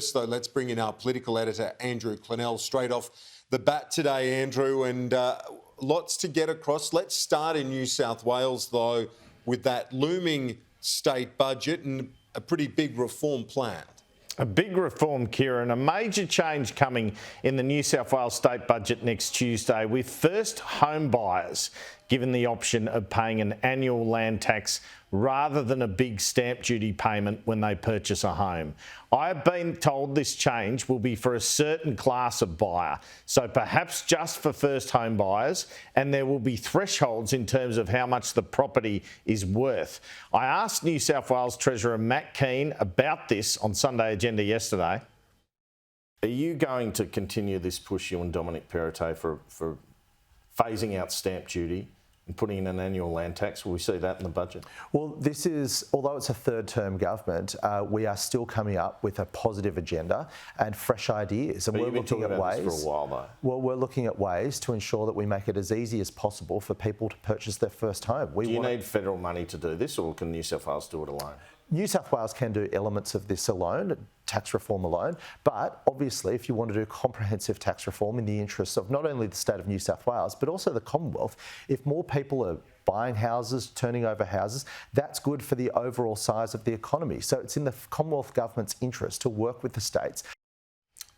First, though, let's bring in our political editor, Andrew Clennell, straight off the bat today, Andrew, and lots to get across. Let's start in New South Wales, though, with that looming state budget and a pretty big reform planned. A big reform, Kieran, a major change coming in the New South Wales state budget next Tuesday, with first home buyers given the option of paying an annual land tax rather than a big stamp duty payment when they purchase a home. I have been told this change will be for a certain class of buyer, so perhaps just for first home buyers, and there will be thresholds in terms of how much the property is worth. I asked New South Wales Treasurer Matt Keane about this on Sunday Agenda yesterday. Are you going to continue this push, you and Dominic Perrottet, for phasing out stamp duty and putting in an annual land tax? Will we see that in the budget? Well, this is, although it's a third-term government, we are still coming up with a positive agenda and fresh ideas. And we're looking at ways for a while, though. Well, we're looking at ways to ensure that we make it as easy as possible for people to purchase their first home. Do you need federal money to do this, or can New South Wales do it alone? New South Wales can do elements of this alone, tax reform alone, but obviously if you want to do comprehensive tax reform in the interests of not only the state of New South Wales, but also the Commonwealth, if more people are buying houses, turning over houses, that's good for the overall size of the economy. So it's in the Commonwealth Government's interest to work with the states.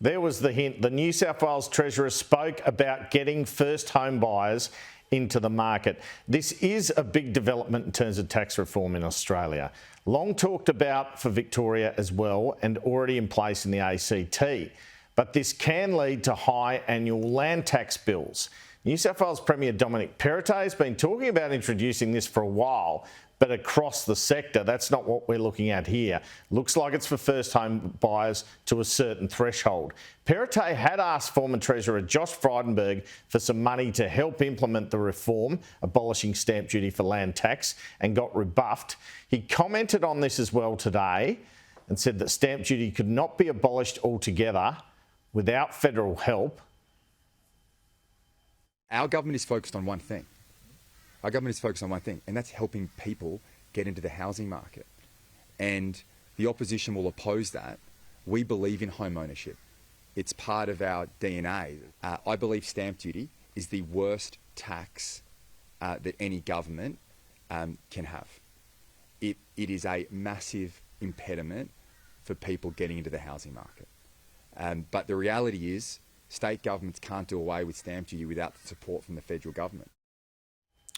There was the hint. The New South Wales Treasurer spoke about getting first home buyers into the market. This is a big development in terms of tax reform in Australia. Long talked about for Victoria as well, and already in place in the ACT. But this can lead to high annual land tax bills. New South Wales Premier Dominic Perrottet has been talking about introducing this for a while, but across the sector, that's not what we're looking at here. Looks like it's for first home buyers to a certain threshold. Perrottet had asked former Treasurer Josh Frydenberg for some money to help implement the reform, abolishing stamp duty for land tax, and got rebuffed. He commented on this as well today and said that stamp duty could not be abolished altogether without federal help. Our government is focused on one thing. Our government is focused on one thing, and that's helping people get into the housing market. And the opposition will oppose that. We believe in home ownership. It's part of our DNA. I believe stamp duty is the worst tax that any government can have. It is a massive impediment for people getting into the housing market. But the reality is, state governments can't do away with stamp duty without the support from the federal government.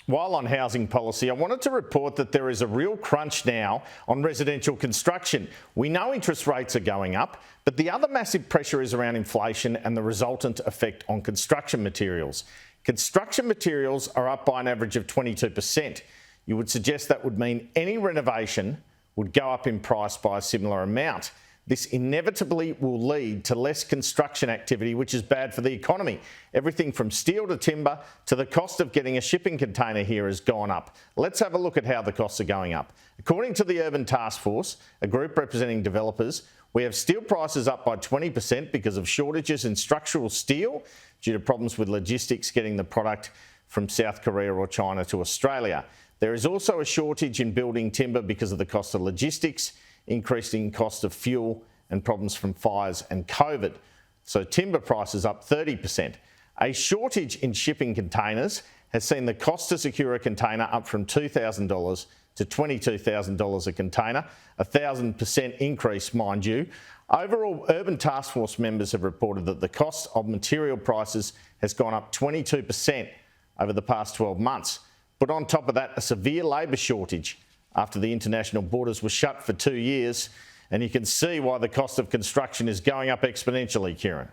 While on housing policy, I wanted to report that there is a real crunch now on residential construction. We know interest rates are going up, but the other massive pressure is around inflation and the resultant effect on construction materials. Construction materials are up by an average of 22%. You would suggest that would mean any renovation would go up in price by a similar amount. This inevitably will lead to less construction activity, which is bad for the economy. Everything from steel to timber to the cost of getting a shipping container here has gone up. Let's have a look at how the costs are going up. According to the Urban Task Force, a group representing developers, we have steel prices up by 20% because of shortages in structural steel due to problems with logistics getting the product from South Korea or China to Australia. There is also a shortage in building timber because of the cost of logistics, increasing cost of fuel and problems from fires and COVID. So timber prices up 30%. A shortage in shipping containers has seen the cost to secure a container up from $2,000 to $22,000 a container, a 1,000% increase, mind you. Overall, Urban Task Force members have reported that the cost of material prices has gone up 22% over the past 12 months. But on top of that, a severe labour shortage after the international borders were shut for 2 years, and you can see why the cost of construction is going up exponentially, Kieran.